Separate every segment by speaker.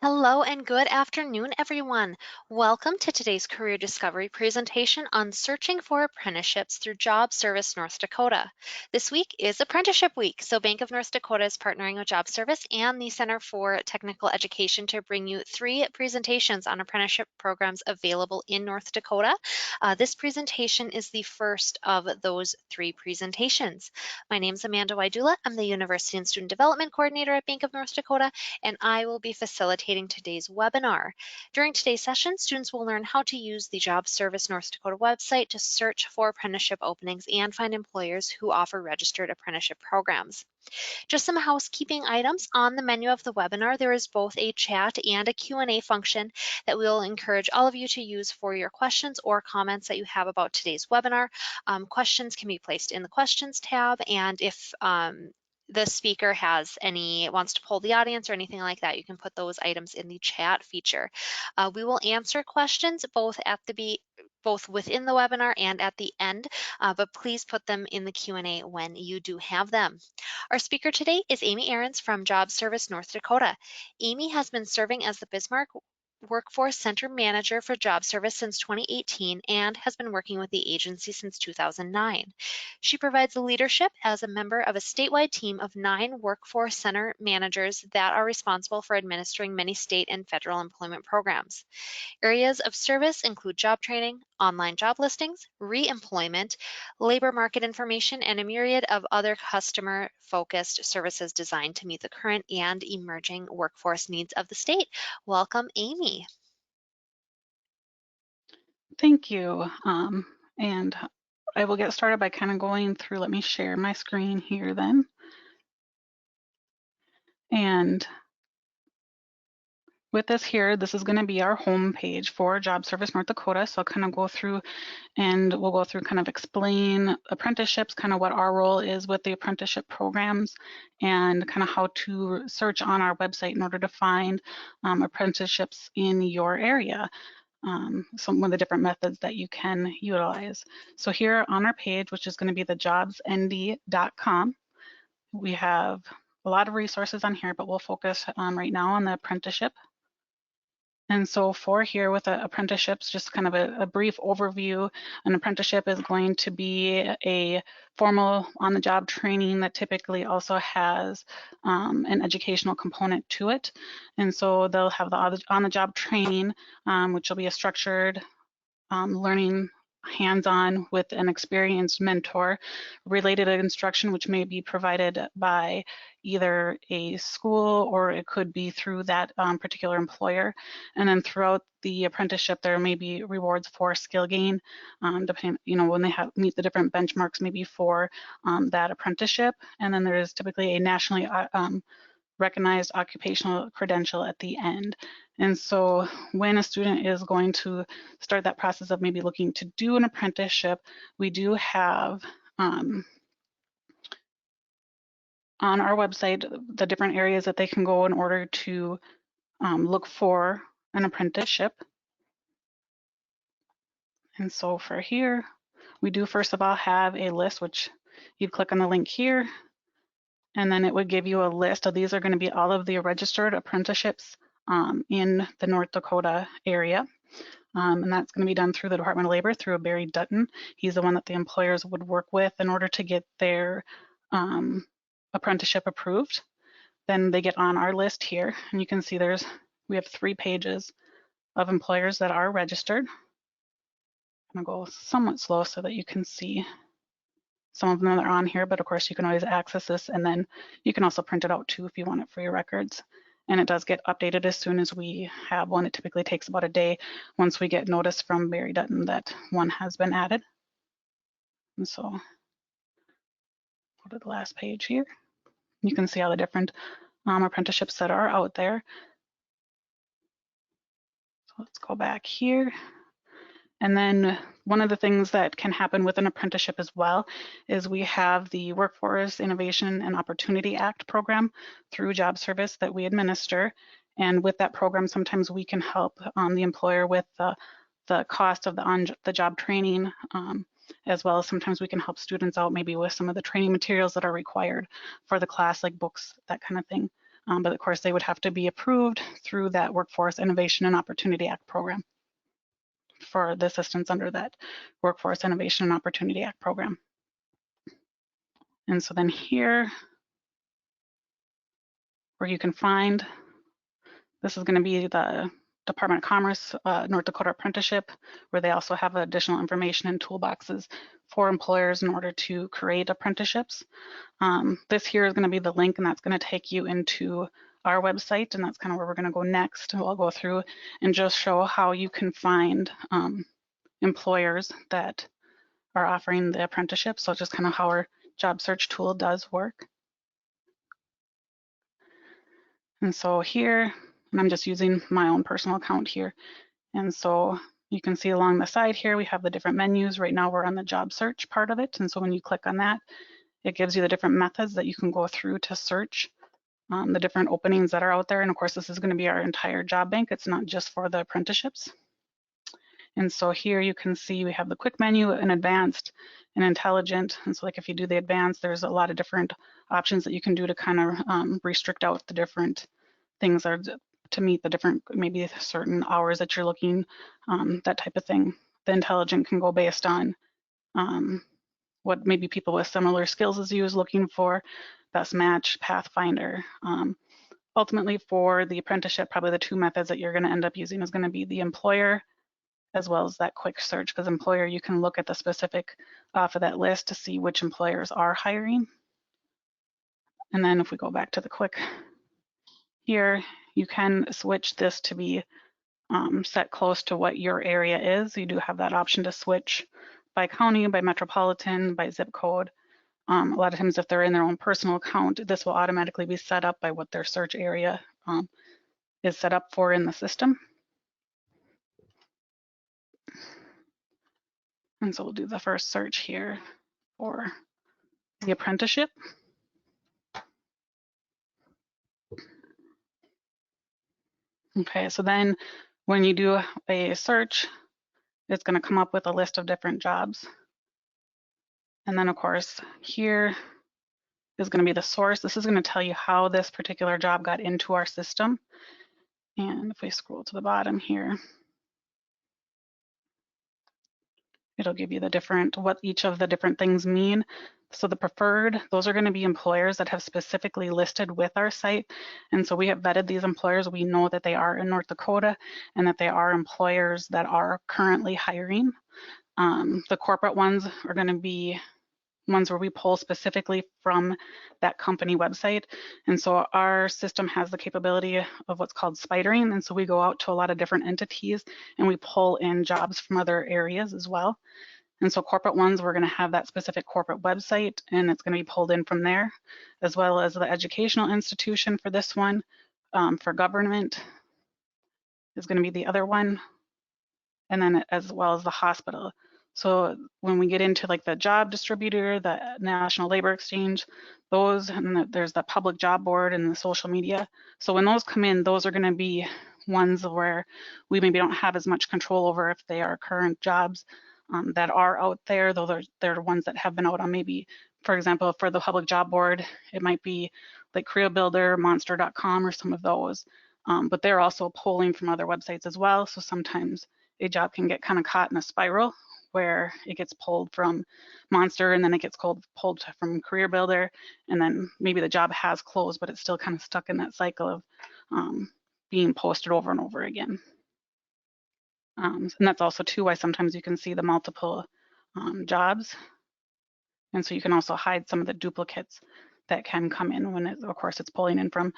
Speaker 1: Hello and good afternoon, everyone. Welcome to today's Career Discovery presentation on searching for apprenticeships through Job Service North Dakota. This week is Apprenticeship Week, so Bank of North Dakota is partnering with Job Service and the Center for Technical Education to bring you 3 presentations on apprenticeship programs available in North Dakota. This presentation is the first of those 3 presentations. My name is Amanda Wydula. I'm the University and Student Development Coordinator at Bank of North Dakota, and I will be facilitating today's webinar. During today's session, students will learn how to use the Job Service North Dakota website to search for apprenticeship openings and find employers who offer registered apprenticeship programs. Just some housekeeping items. On the menu of the webinar, there is both a chat and a Q&A function that we'll encourage all of you to use for your questions or comments that you have about today's webinar. Questions can be placed in the questions tab, and if the speaker wants to poll the audience or anything like that, you can put those items in the chat feature. We will answer questions both within the webinar and at the end, but please put them in the Q&A when you do have them. Our speaker today is Amy Ahrens from Job Service North Dakota. Amy has been serving as the Bismarck Workforce Center Manager for Job Service since 2018 and has been working with the agency since 2009. She provides leadership as a member of a statewide team of 9 Workforce Center managers that are responsible for administering many state and federal employment programs. Areas of service include job training, online job listings, re-employment, labor market information, and a myriad of other customer-focused services designed to meet the current and emerging workforce needs of the state. Welcome, Amy.
Speaker 2: Thank you. And I will get started by kind of going through, let me share my screen here then. And with this here, this is going to be our home page for Job Service North Dakota. So I'll kind of go through and we'll go through kind of explain apprenticeships, kind of what our role is with the apprenticeship programs, and kind of how to search on our website in order to find apprenticeships in your area. Some of the different methods that you can utilize. So here on our page, which is going to be the jobsnd.com, we have a lot of resources on here, but we'll focus right now on the apprenticeship. And so for here with the apprenticeships, just kind of a brief overview. An apprenticeship is going to be a formal on-the-job training that typically also has an educational component to it. And so they'll have the on-the-job training, which will be a structured learning hands-on with an experienced mentor, related instruction which may be provided by either a school or it could be through that particular employer. And then throughout the apprenticeship, there may be rewards for skill gain, depending, when they meet the different benchmarks maybe for that apprenticeship. And then there is typically a nationally recognized occupational credential at the end. And so when a student is going to start that process of maybe looking to do an apprenticeship, we do have on our website the different areas that they can go in order to look for an apprenticeship. And so for here, we do first of all have a list, which you'd click on the link here, and then it would give you a list of these are going to be all of the registered apprenticeships in the North Dakota area. And that's going to be done through the Department of Labor through Barry Dutton. He's the one that the employers would work with in order to get their apprenticeship approved. Then they get on our list here, and you can see we have 3 pages of employers that are registered. I'm going to go somewhat slow so that you can see some of them that are on here, but of course you can always access this, and then you can also print it out too if you want it for your records. And it does get updated as soon as we have one. It typically takes about a day once we get notice from Barry Dutton that one has been added. And so go to the last page here. You can see all the different apprenticeships that are out there. So let's go back here. And then one of the things that can happen with an apprenticeship as well is we have the Workforce Innovation and Opportunity Act program through Job Service that we administer. And with that program, sometimes we can help the employer with the cost of the job training, as well as sometimes we can help students out maybe with some of the training materials that are required for the class, like books, that kind of thing. but of course they would have to be approved through that Workforce Innovation and Opportunity Act program for the assistance under that Workforce Innovation and Opportunity Act program. And so then here, where you can find, this is going to be the Department of Commerce North Dakota Apprenticeship, where they also have additional information and toolboxes for employers in order to create apprenticeships. This here is going to be the link, and that's going to take you into our website, and that's kind of where we're going to go next. We'll go through and just show how you can find employers that are offering the apprenticeship. So just kind of how our job search tool does work. And so here, and I'm just using my own personal account here. And so you can see along the side here, we have the different menus. Right now we're on the job search part of it. And so when you click on that, it gives you the different methods that you can go through to search the different openings that are out there. And of course, this is going to be our entire job bank. It's not just for the apprenticeships. And so here you can see we have the quick menu, an advanced, and intelligent. And so like if you do the advanced, there's a lot of different options that you can do to kind of restrict out the different things are to meet the different, maybe certain hours that you're looking, that type of thing. The intelligent can go based on what maybe people with similar skills as you is looking for, best match, pathfinder. Ultimately for the apprenticeship, probably the two methods that you're going to end up using is going to be the employer as well as that quick search, because employer, you can look at the specific off of that list to see which employers are hiring. And then if we go back to the quick here, you can switch this to be set close to what your area is. You do have that option to switch by county, by metropolitan, by zip code. A lot of times if they're in their own personal account, this will automatically be set up by what their search area is set up for in the system. And so we'll do the first search here for the apprenticeship. Okay, so then when you do a search, it's going to come up with a list of different jobs. And then of course, here is going to be the source. This is going to tell you how this particular job got into our system. And if we scroll to the bottom here, it'll give you the different, what each of the different things mean. So the preferred, those are going to be employers that have specifically listed with our site. And so we have vetted these employers. We know that they are in North Dakota and that they are employers that are currently hiring. The corporate ones are going to be ones where we pull specifically from that company website. And so our system has the capability of what's called spidering. And so we go out to a lot of different entities and we pull in jobs from other areas as well. And so corporate ones, we're going to have that specific corporate website and it's going to be pulled in from there, as well as the educational institution for this one. For government is going to be the other one, and then as well as the hospital. So when we get into like the job distributor, the National Labor Exchange, those, and there's the public job board and the social media. So when those come in, those are going to be ones where we maybe don't have as much control over if they are current jobs that are out there, though they're ones that have been out on maybe, for example, for the public job board, it might be like Career Builder, Monster.com, or some of those. But they're also pulling from other websites as well. So sometimes a job can get kind of caught in a spiral where it gets pulled from Monster and then it gets pulled from Career Builder, and then maybe the job has closed, but it's still kind of stuck in that cycle of being posted over and over again. And that's also too why sometimes you can see the multiple jobs. And so you can also hide some of the duplicates that can come in when, of course, it's pulling in from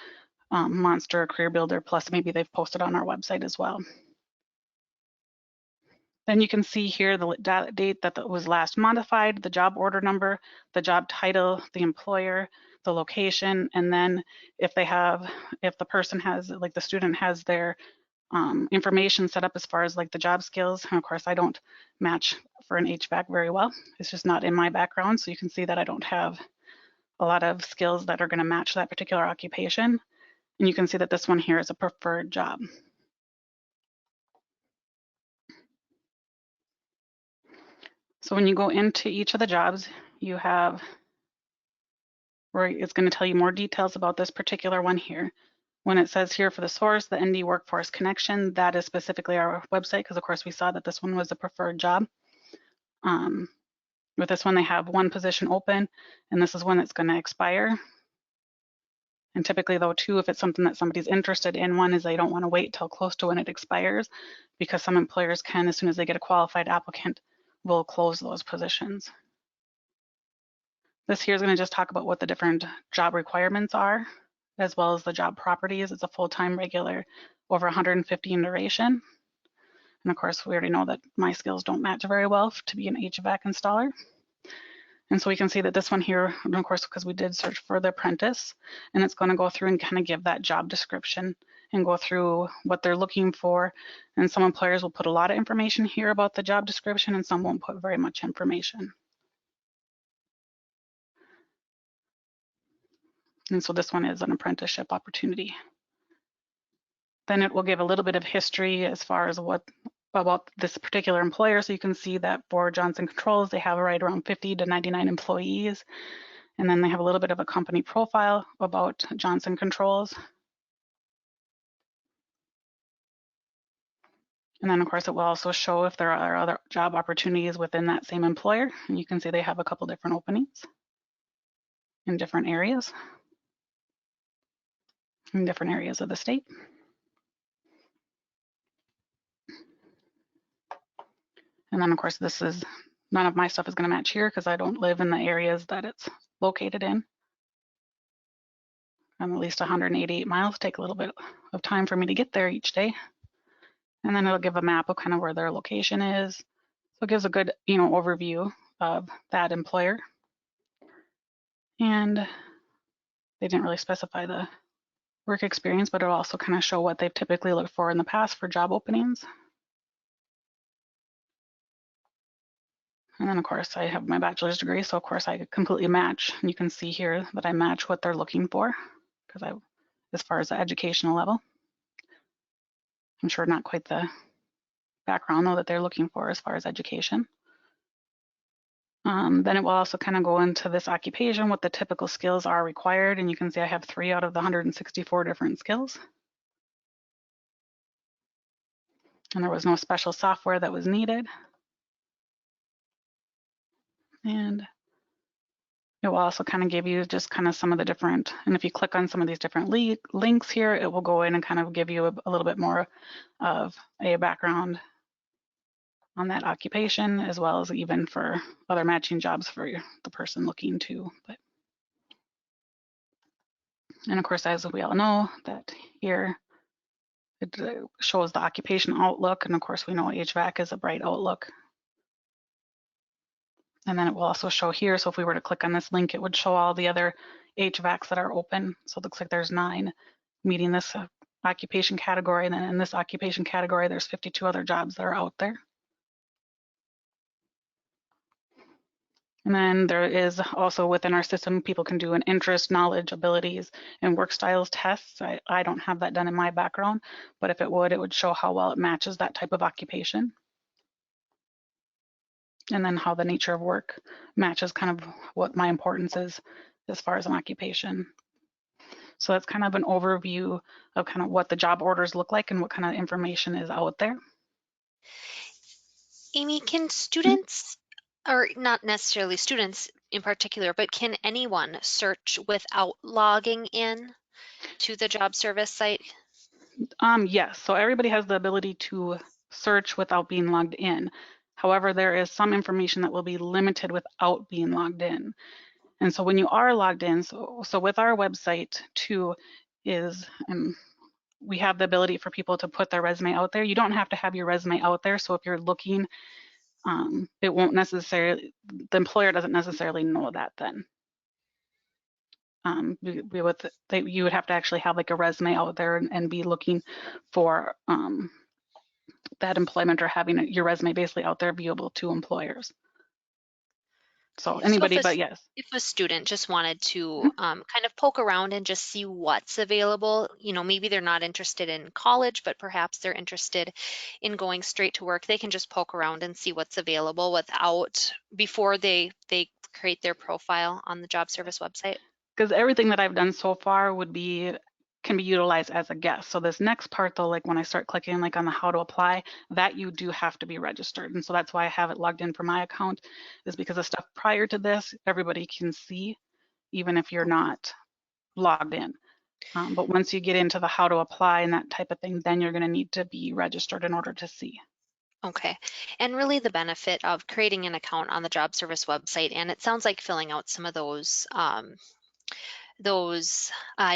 Speaker 2: Monster, Career Builder, plus maybe they've posted on our website as well. Then you can see here the date that was last modified, the job order number, the job title, the employer, the location, and then if the person has, like the student has their information set up as far as like the job skills. And of course, I don't match for an HVAC very well. It's just not in my background. So you can see that I don't have a lot of skills that are going to match that particular occupation. And you can see that this one here is a preferred job. So when you go into each of the jobs, you have where it's going to tell you more details about this particular one here. When it says here for the source, the ND Workforce Connection, that is specifically our website, because of course we saw that this one was a preferred job. With this one, they have one position open, and this is when it's going to expire. And typically though too, if it's something that somebody's interested in, one is they don't want to wait till close to when it expires, because some employers can, as soon as they get a qualified applicant, will close those positions. This here is going to just talk about what the different job requirements are, as well as the job properties. It's a full-time regular, over 150 in duration. And of course, we already know that my skills don't match very well to be an HVAC installer. And so we can see that this one here, and of course, because we did search for the apprentice, and it's going to go through and kind of give that job description and go through what they're looking for. And some employers will put a lot of information here about the job description, and some won't put very much information. And so this one is an apprenticeship opportunity. Then it will give a little bit of history as far as what about this particular employer. So you can see that for Johnson Controls, they have right around 50 to 99 employees. And then they have a little bit of a company profile about Johnson Controls. And then of course it will also show if there are other job opportunities within that same employer. And you can see they have a couple different openings in different areas of the state. And then of course this is, none of my stuff is going to match here because I don't live in the areas that it's located in. I'm at least 188 miles, take a little bit of time for me to get there each day. And then it'll give a map of kind of where their location is. So it gives a good, overview of that employer. And they didn't really specify the work experience, but it'll also kind of show what they've typically looked for in the past for job openings. And then of course I have my bachelor's degree, so of course I completely match. And you can see here that I match what they're looking for, because as far as the educational level. I'm sure not quite the background though that they're looking for as far as education. Then it will also kind of go into this occupation, what the typical skills are required. And you can see I have 3 out of the 164 different skills. And there was no special software that was needed. And it will also kind of give you just kind of some of the different, and if you click on some of these different links here, it will go in and kind of give you a little bit more of a background on that occupation, as well as even for other matching jobs for the person looking to. And of course, as we all know, that here it shows the occupation outlook, and of course we know HVAC is a bright outlook. And then it will also show here, so if we were to click on this link, it would show all the other HVACs that are open. So it looks like there's 9 meeting this occupation category, and then in this occupation category, there's 52 other jobs that are out there. And then there is also within our system, people can do an interest, knowledge, abilities, and work styles tests. I don't have that done in my background, but if it would show how well it matches that type of occupation. And then how the nature of work matches kind of what my importance is as far as an occupation. So that's kind of an overview of kind of what the job orders look like and what kind of information is out there.
Speaker 1: Amy, can students, or not necessarily students in particular, but can anyone search without logging in to the job service site?
Speaker 2: Yes, so everybody has the ability to search without being logged in. However, there is some information that will be limited without being logged in. And so when you are logged in, so with our website too is, we have the ability for people to put their resume out there. You don't have to have your resume out there. So if you're looking, it won't necessarily, the employer doesn't necessarily know that then. You would have to actually have like a resume out there and be looking for that employment, or having your resume basically out there viewable to employers. So anybody, but yes.
Speaker 1: If a student just wanted to kind of poke around and just see what's available, maybe they're not interested in college, but perhaps they're interested in going straight to work, they can just poke around and see what's available before they create their profile on the job service website.
Speaker 2: because everything that I've done so far can be utilized as a guest. So this next part though, like when I start clicking like on the how to apply, that you do have to be registered. And so that's why I have it logged in for my account, is because the stuff prior to this, everybody can see, even if you're not logged in. But once you get into the how to apply and that type of thing, then you're going to need to be registered in order to see.
Speaker 1: Okay. And really the benefit of creating an account on the job service website, and it sounds like filling out some of those, I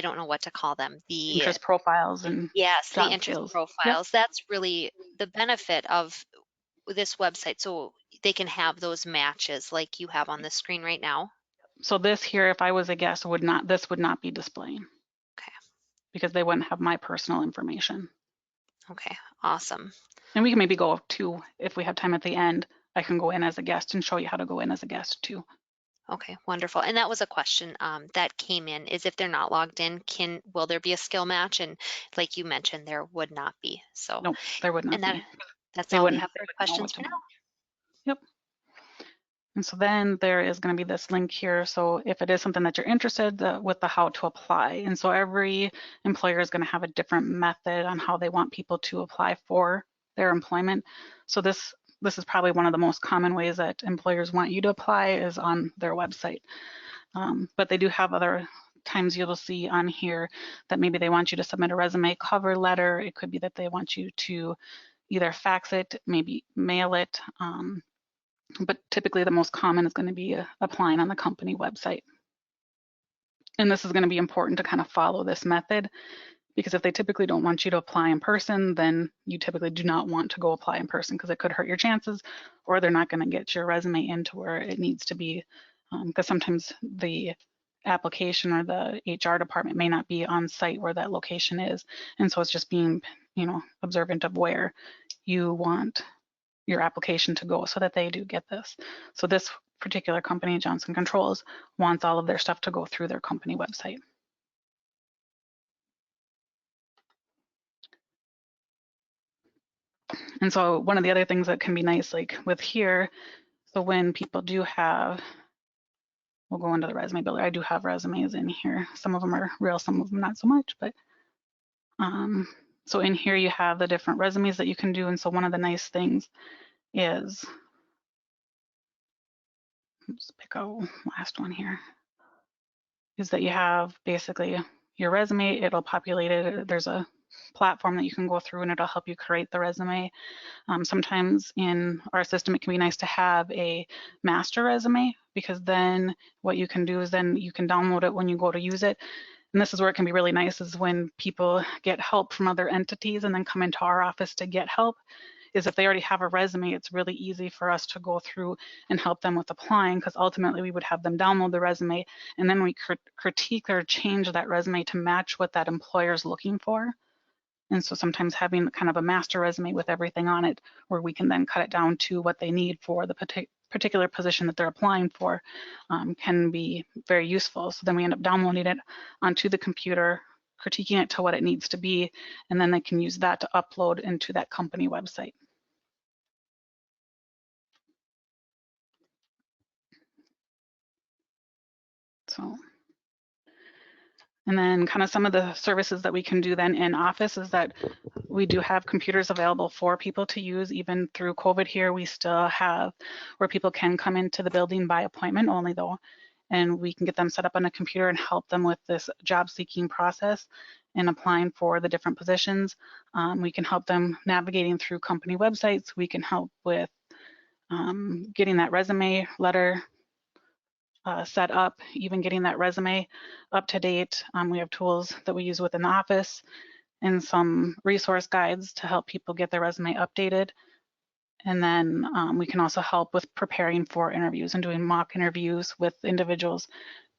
Speaker 1: don't know what to call them, the,
Speaker 2: Interest profiles and
Speaker 1: yes, the
Speaker 2: job
Speaker 1: interest
Speaker 2: skills. Yep.
Speaker 1: profiles. That's really the benefit of this website. So they can have those matches like you have on the screen right now.
Speaker 2: So this here, if I was a guest, this would not be displaying
Speaker 1: Okay.
Speaker 2: because they wouldn't have my personal information.
Speaker 1: Okay. Awesome.
Speaker 2: And we can maybe go to, if we have time at the end, I can go in as a guest and show you how to go in as a guest too.
Speaker 1: Okay, wonderful. And that was a question that came in, is if they're not logged in, will there be a skill match? And like you mentioned, there would not be. So,
Speaker 2: Nope, there would not
Speaker 1: and
Speaker 2: be.
Speaker 1: that's
Speaker 2: They
Speaker 1: all we
Speaker 2: wouldn't,
Speaker 1: have
Speaker 2: they
Speaker 1: for
Speaker 2: wouldn't know
Speaker 1: questions
Speaker 2: what
Speaker 1: for
Speaker 2: to
Speaker 1: now.
Speaker 2: do. Yep. And so then there is going to be this link here. So if it is something that you're interested with the how to apply. And so every employer is going to have a different method on how they want people to apply for their employment. So this is probably one of the most common ways that employers want you to apply is on their website. But they do have other times you'll see on here that maybe they want you to submit a resume cover letter. It could be that they want you to either fax it, maybe mail it. But typically the most common is going to be applying on the company website. And this is going to be important to kind of follow this method, because if they typically don't want you to apply in person, then you typically do not want to go apply in person because it could hurt your chances, or they're not going to get your resume into where it needs to be, because sometimes the application or the HR department may not be on site where that location is. And so it's just being, observant of where you want your application to go so that they do get this. So this particular company, Johnson Controls, wants all of their stuff to go through their company website. And so one of the other things that can be nice, like with here, so when people do have, we'll go into the resume builder. I do have resumes in here. Some of them are real, some of them not so much, but so in here you have the different resumes that you can do. And so one of the nice things is, let's pick a last one here, is that you have basically your resume, it'll populate it. There's a platform that you can go through and it'll help you create the resume. Sometimes in our system, it can be nice to have a master resume, because then what you can do is then you can download it when you go to use it. And this is where it can be really nice, is when people get help from other entities and then come into our office to get help, is if they already have a resume, it's really easy for us to go through and help them with applying, because ultimately we would have them download the resume and then we critique or change that resume to match what that employer is looking for. And so sometimes having kind of a master resume with everything on it, where we can then cut it down to what they need for the particular position that they're applying for, can be very useful. So then we end up downloading it onto the computer, critiquing it to what it needs to be, and then they can use that to upload into that company website. So, and then kind of some of the services that we can do then in office is that we do have computers available for people to use. Even through COVID here, we still have where people can come into the building by appointment only though, and we can get them set up on a computer and help them with this job seeking process and applying for the different positions. We can help them navigating through company websites. We can help with getting that resume letter set up, even getting that resume up to date. We have tools that we use within the office and some resource guides to help people get their resume updated. And then we can also help with preparing for interviews and doing mock interviews with individuals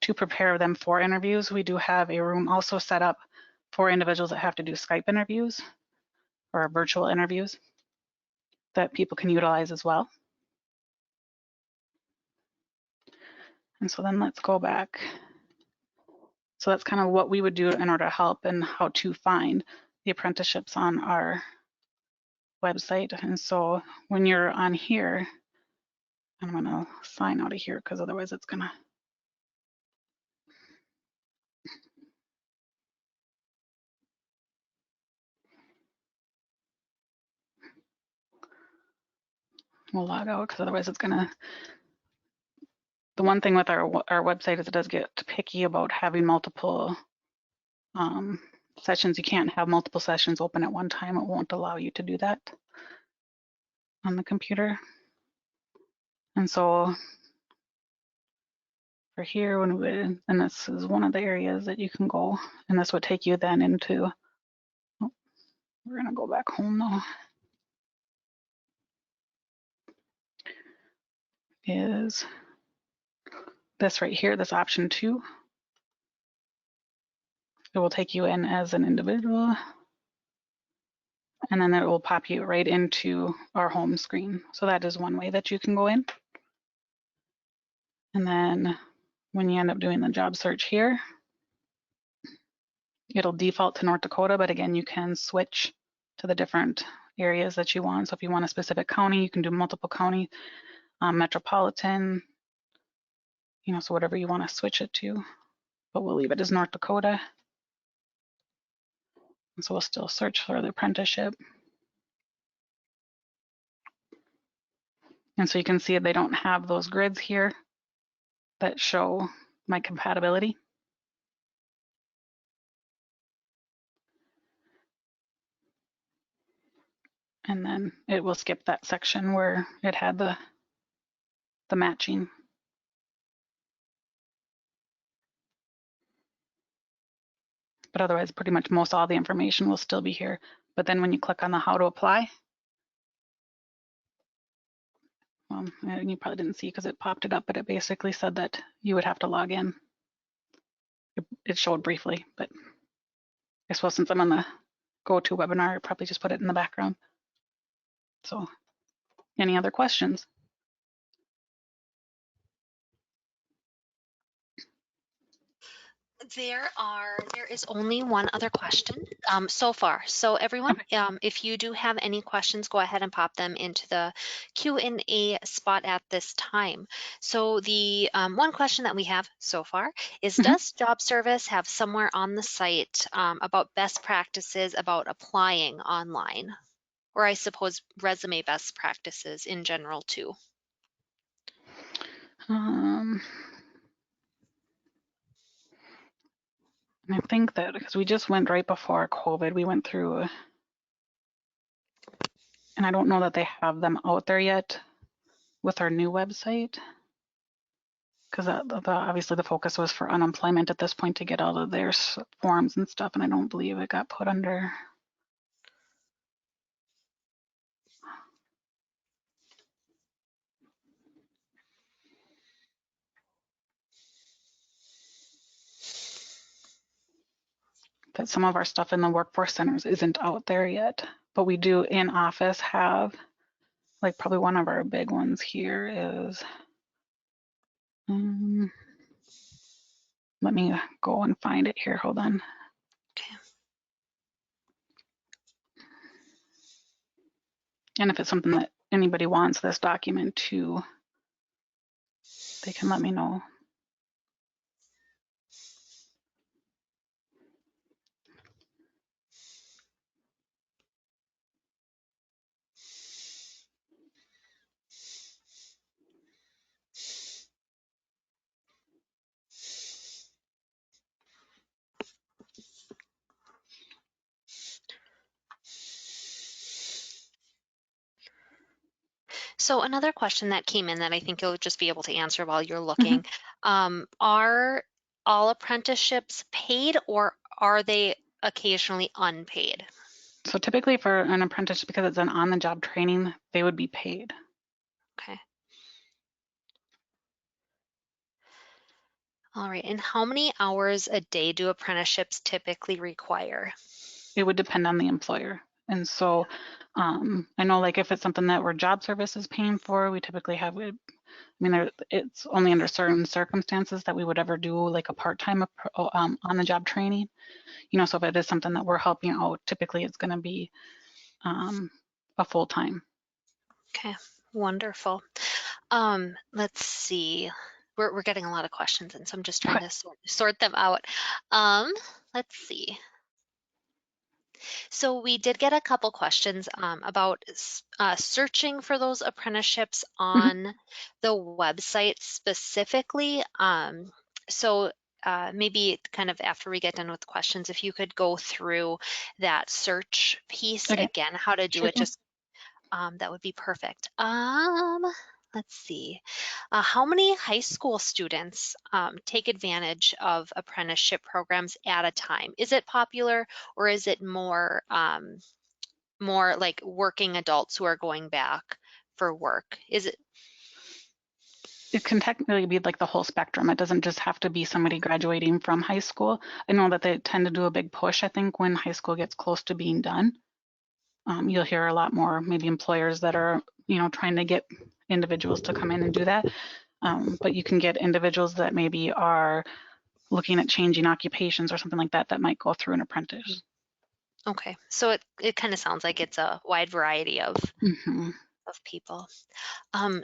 Speaker 2: to prepare them for interviews. We do have a room also set up for individuals that have to do Skype interviews or virtual interviews that people can utilize as well. And so then let's go back. So that's kind of what we would do in order to help and how to find the apprenticeships on our website. And so when you're on here, I'm going to sign out of here because otherwise it's going to We'll log out because otherwise it's gonna, the one thing with our website is it does get picky about having multiple sessions. You can't have multiple sessions open at one time. It won't allow you to do that on the computer. And so for here, when we, and this is one of the areas that you can go, and this would take you then into, oh, we're gonna go back home though, is this right here, this option 2. It will take you in as an individual, and then it will pop you right into our home screen. So that is one way that you can go in. And then when you end up doing the job search here, it'll default to North Dakota, but again, you can switch to the different areas that you want. So if you want a specific county, you can do multiple county, metropolitan, you know, so whatever you want to switch it to, but we'll leave it as North Dakota. And so we'll still search for the apprenticeship. And so you can see they don't have those grids here that show my compatibility. And then it will skip that section where it had the matching. But otherwise, pretty much most all the information will still be here. But then when you click on the how to apply, and you probably didn't see because it popped it up, but it basically said that you would have to log in. It showed briefly, but I suppose since I'm on the GoToWebinar, I probably just put it in the background. So any other questions?
Speaker 1: There is only one other question so far. So everyone, if you do have any questions, go ahead and pop them into the Q&A spot at this time. So the one question that we have so far is, does Job Service have somewhere on the site about best practices about applying online? Or I suppose resume best practices in general too.
Speaker 2: I think that because we just went right before COVID, we went through, and I don't know that they have them out there yet with our new website, because obviously the focus was for unemployment at this point to get all of their forms and stuff, and I don't believe it got put under. That some of our stuff in the workforce centers isn't out there yet, but we do in office have, like probably one of our big ones here is, let me go and find it here, hold on.
Speaker 1: Okay.
Speaker 2: And if it's something that anybody wants this document to, they can let me know.
Speaker 1: So another question that came in that I think you'll just be able to answer while you're looking, are all apprenticeships paid or are they occasionally unpaid?
Speaker 2: So typically for an apprenticeship, because it's an on-the-job training, they would be paid.
Speaker 1: Okay. All right, and how many hours a day do apprenticeships typically require?
Speaker 2: It would depend on the employer. And so I know like if it's something that we're job service is paying for, we typically have it. I mean, it's only under certain circumstances that we would ever do like a part-time on-the-job training. You know, so if it is something that we're helping out, typically it's going to be a full-time.
Speaker 1: Okay, wonderful. Let's see. We're getting a lot of questions, and so I'm just trying to sort them out. Let's see. So we did get a couple questions about searching for those apprenticeships
Speaker 2: Mhm.
Speaker 1: on the website specifically. Maybe kind of after we get done with questions, if you could go through that search piece
Speaker 2: Okay,
Speaker 1: again, how to do
Speaker 2: sure
Speaker 1: it,
Speaker 2: thing.
Speaker 1: just that would be perfect. Let's see. How many high school students take advantage of apprenticeship programs at a time? Is it popular, or is it more like working adults who are going back for work? Is it
Speaker 2: It can technically be like the whole spectrum. It doesn't just have to be somebody graduating from high school. I know that they tend to do a big push, I think, when high school gets close to being done. You'll hear a lot more maybe employers that are, trying to get individuals to come in and do that. But you can get individuals that maybe are looking at changing occupations or something like that that might go through an apprentice.
Speaker 1: okay? So it kind of sounds like it's a wide variety
Speaker 2: Hmm.
Speaker 1: of people.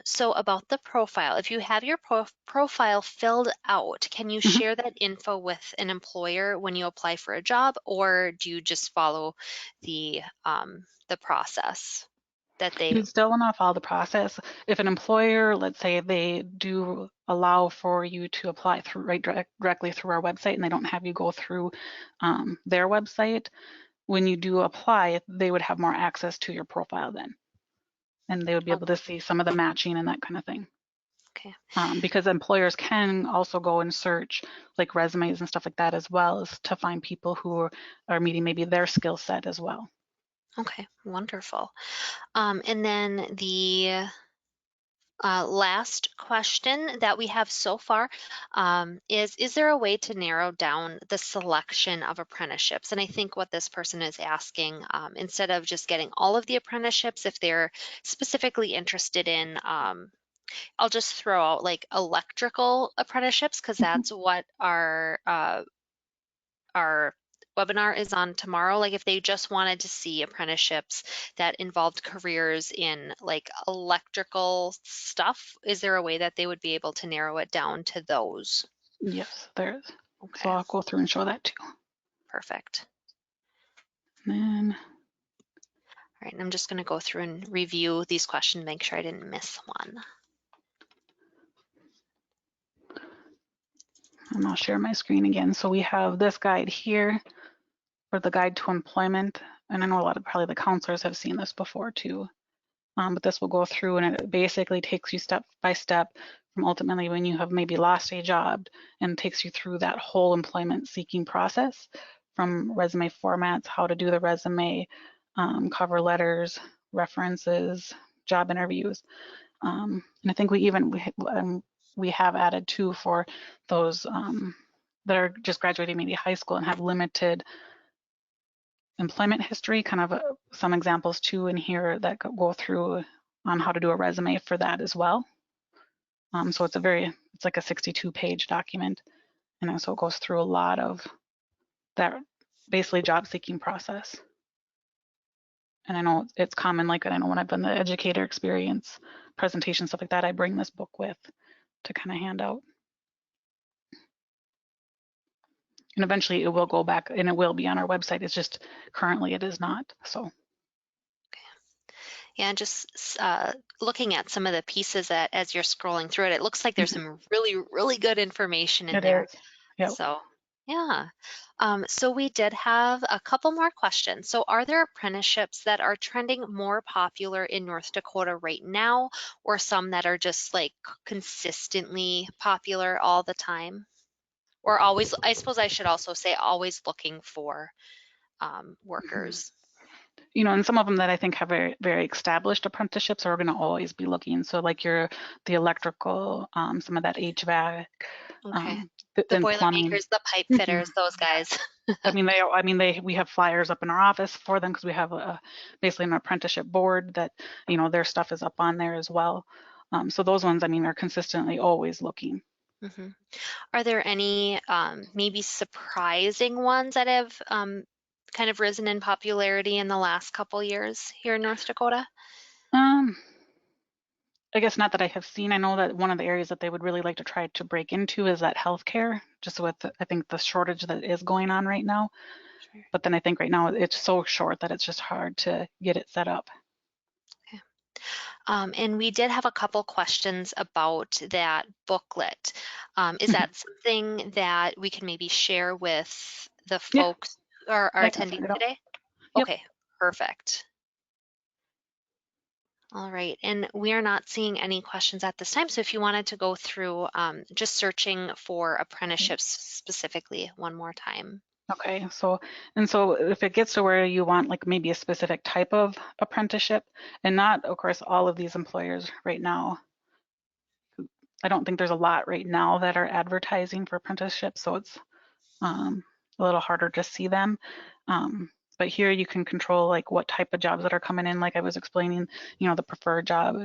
Speaker 1: So about the profile, if you have your profile filled out, can you
Speaker 2: Hmm.
Speaker 1: share that info with an employer when you apply for a job, or do you just follow the process that they?
Speaker 2: You still want to follow the process. If an employer, let's say they do allow for you to apply through directly through our website and they don't have you go through their website, when you do apply, they would have more access to your profile then. And they would be
Speaker 1: Oh,
Speaker 2: able to see some of the matching and that kind of thing.
Speaker 1: okay,
Speaker 2: Because employers can also go and search like resumes and stuff like that as well as to find people who are meeting maybe their skill set as well.
Speaker 1: okay, wonderful. And then the last question that we have so far is there a way to narrow down the selection of apprenticeships? And I think what this person is asking, instead of just getting all of the apprenticeships, if they're specifically interested in, I'll just throw out like electrical apprenticeships, because
Speaker 2: Mhm.
Speaker 1: that's what our webinar is on tomorrow. Like if they just wanted to see apprenticeships that involved careers in like electrical stuff, is there a way that they would be able to narrow it down to those?
Speaker 2: Yes, there is. So
Speaker 1: Okay,
Speaker 2: I'll go through and show that too.
Speaker 1: perfect.
Speaker 2: And then
Speaker 1: All right, and I'm just going to go through and review these questions, make sure I didn't miss one.
Speaker 2: I'll share my screen again. So we have this guide here for the guide to employment. And I know a lot of probably the counselors have seen this before too. But this will go through and it basically takes you step by step from ultimately when you have maybe lost a job and takes you through that whole employment seeking process from resume formats, how to do the resume, cover letters, references, job interviews. And I think we have added too for those that are just graduating maybe high school and have limited employment history, kind of some examples too in here that go through on how to do a resume for that as well. So it's like a 62-page document, and so it goes through a lot of that basically job seeking process. And I know it's common, like I know when I've done the educator experience presentation, stuff like that, I bring this book with to kind of hand out. And eventually it will go back and it will be on our website. It's just currently it is not. So
Speaker 1: Yeah, and just looking at some of the pieces that as you're scrolling through it, it looks like there's
Speaker 2: mhm,
Speaker 1: some really, really good information in
Speaker 2: it
Speaker 1: there.
Speaker 2: is. Yep.
Speaker 1: So, yeah. So we did have a couple more questions. So are there apprenticeships that are trending more popular in North Dakota right now, or some that are just like consistently popular all the time? Or always, I suppose I should also say always looking for
Speaker 2: Mhm.
Speaker 1: workers.
Speaker 2: And some of them that I think have very, very established apprenticeships are going to always be looking. So like the electrical, some of that HVAC,
Speaker 1: Okay.
Speaker 2: um,
Speaker 1: The
Speaker 2: then plumbing.
Speaker 1: Boilermakers, the pipe
Speaker 2: Mhm.
Speaker 1: fitters, those guys.
Speaker 2: We have flyers up in our office for them because we have basically an apprenticeship board that, their stuff is up on there as well. So those ones, are consistently always looking.
Speaker 1: Mhm. Are there any maybe surprising ones that have kind of risen in popularity in the last couple years here in North Dakota?
Speaker 2: Um, I guess not that I have seen. I know that one of the areas that they would really like to try to break into is that healthcare, just with I think the shortage that is going on right now. But then I think right now it's so short that it's just hard to get it set up.
Speaker 1: Okay. And we did have a couple questions about that booklet. Is
Speaker 2: Mhm.
Speaker 1: that something that we can maybe share with the
Speaker 2: Yeah,
Speaker 1: folks or our
Speaker 2: I can send
Speaker 1: attendees
Speaker 2: it out.
Speaker 1: today?
Speaker 2: Yep.
Speaker 1: Okay, perfect. All right, and we are not seeing any questions at this time. So if you wanted to go through just searching for apprenticeships specifically one more time.
Speaker 2: Okay, so if it gets to where you want like maybe a specific type of apprenticeship, and not, of course, all of these employers right now, I don't think there's a lot right now that are advertising for apprenticeships, so it's a little harder to see them. But here you can control like what type of jobs that are coming in, like I was explaining, the preferred job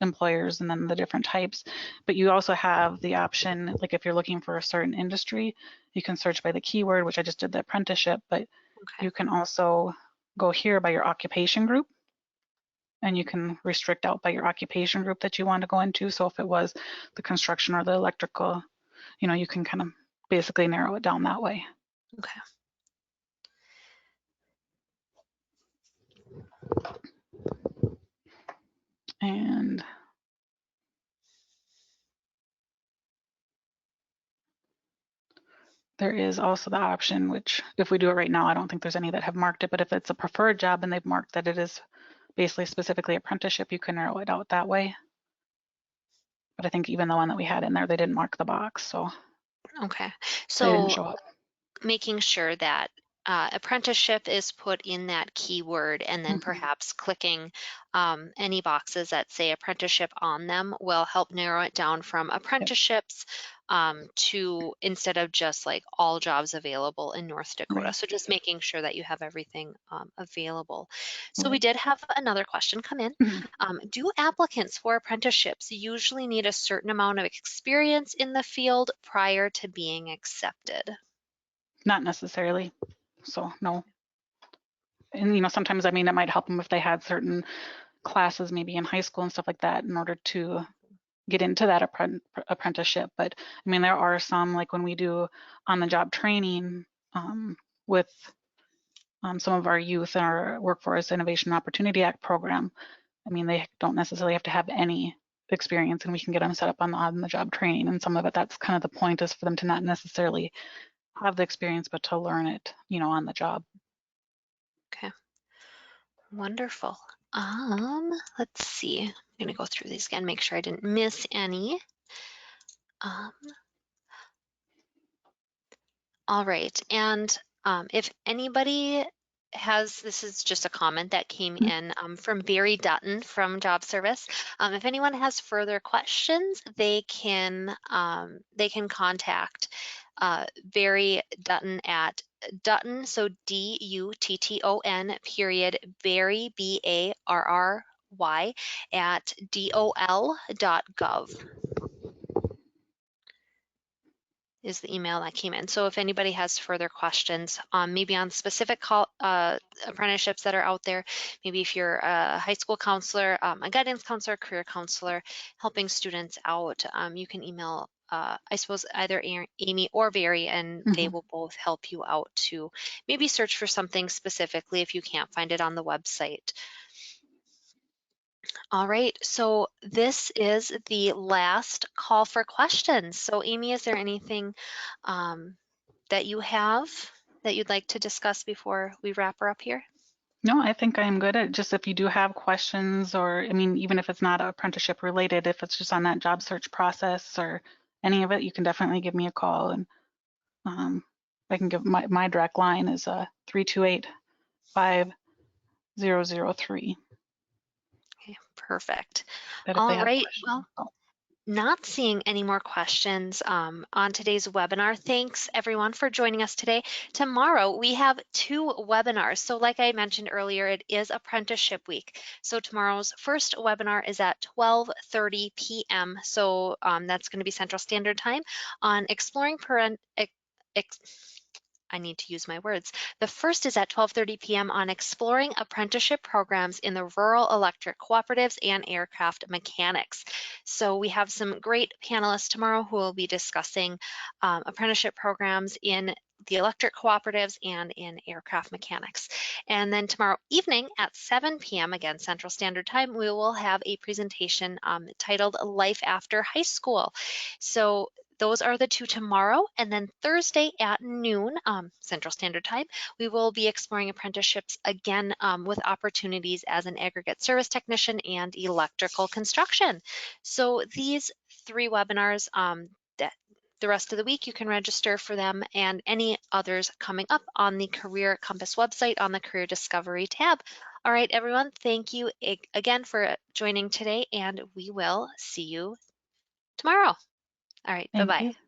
Speaker 2: employers and then the different types. But you also have the option, like if you're looking for a certain industry, you can search by the keyword, which I just did the apprenticeship, but
Speaker 1: Okay,
Speaker 2: you can also go here by your occupation group, and you can restrict out by your occupation group that you want to go into. So if it was the construction or the electrical, you can kind of basically narrow it down that way.
Speaker 1: okay.
Speaker 2: And there is also the option, which if we do it right now, I don't think there's any that have marked it, but if it's a preferred job and they've marked that it is basically specifically apprenticeship, you can narrow it out that way. But I think even the one that we had in there, they didn't mark the box, so
Speaker 1: Okay.
Speaker 2: they didn't
Speaker 1: So
Speaker 2: show up.
Speaker 1: making sure that apprenticeship is put in that keyword and then
Speaker 2: Mhm.
Speaker 1: perhaps clicking any boxes that say apprenticeship on them will help narrow it down from
Speaker 2: Yep,
Speaker 1: apprenticeships to instead of just like all jobs available in North Dakota.
Speaker 2: right,
Speaker 1: So just making sure that you have everything available. So we
Speaker 2: right.
Speaker 1: did have another question come in.
Speaker 2: Mhm.
Speaker 1: Do applicants for apprenticeships usually need a certain amount of experience in the field prior to being accepted?
Speaker 2: Not necessarily, so no. And sometimes, I mean, it might help them if they had certain classes maybe in high school and stuff like that in order to get into that apprenticeship. But I mean, there are some, like when we do on the job training with some of our youth in our Workforce Innovation and Opportunity Act program. I mean, they don't necessarily have to have any experience, and we can get them set up on the job training. And some of it, that's kind of the point, is for them to not necessarily have the experience, but to learn it, on the job.
Speaker 1: Okay. Wonderful. Let's see. I'm gonna go through these again, make sure I didn't miss any. Um, all right. And if anybody has, this is just a comment that came
Speaker 2: Mm.
Speaker 1: in from Barry Dutton from Job Service. If anyone has further questions, they can contact Barry Dutton at Dutton, so Dutton period Barry BARRY at DOL.gov is the email that came in. So if anybody has further questions, maybe on specific apprenticeships that are out there, maybe if you're a high school counselor, a guidance counselor, career counselor, helping students out, you can email, I suppose, either Amy or Barry, and they
Speaker 2: Mhm.
Speaker 1: will both help you out to maybe search for something specifically if you can't find it on the website. All right, so this is the last call for questions. So Amy, is there anything that you have that you'd like to discuss before we wrap her up here?
Speaker 2: No, I think I'm good at just, if you do have questions, or I mean, even if it's not apprenticeship related, if it's just on that job search process or any of it, you can definitely give me a call, and um, I can give my direct line is 328-5003.
Speaker 1: Okay, perfect.
Speaker 2: That if they
Speaker 1: All
Speaker 2: have
Speaker 1: right,
Speaker 2: questions.
Speaker 1: well, not seeing any more questions on today's webinar. Thanks everyone for joining us today. Tomorrow we have two webinars. So like I mentioned earlier, it is Apprenticeship Week. So tomorrow's first webinar is at 12:30 p.m. So that's going to be Central Standard Time on exploring I need to use my words. The first is at 12:30 p.m. on exploring apprenticeship programs in the rural electric cooperatives and aircraft mechanics. So we have some great panelists tomorrow who will be discussing apprenticeship programs in the electric cooperatives and in aircraft mechanics. And then tomorrow evening at 7 p.m., again, Central Standard Time, we will have a presentation titled Life After High School. So those are the two tomorrow. And then Thursday at noon, Central Standard Time, we will be exploring apprenticeships again with opportunities as an aggregate service technician and electrical construction. So these three webinars, that the rest of the week you can register for them and any others coming up on the Career Compass website on the Career Discovery tab. All right, everyone, thank you again for joining today, and we will see you tomorrow. All right,
Speaker 2: Thank
Speaker 1: bye-bye.
Speaker 2: you.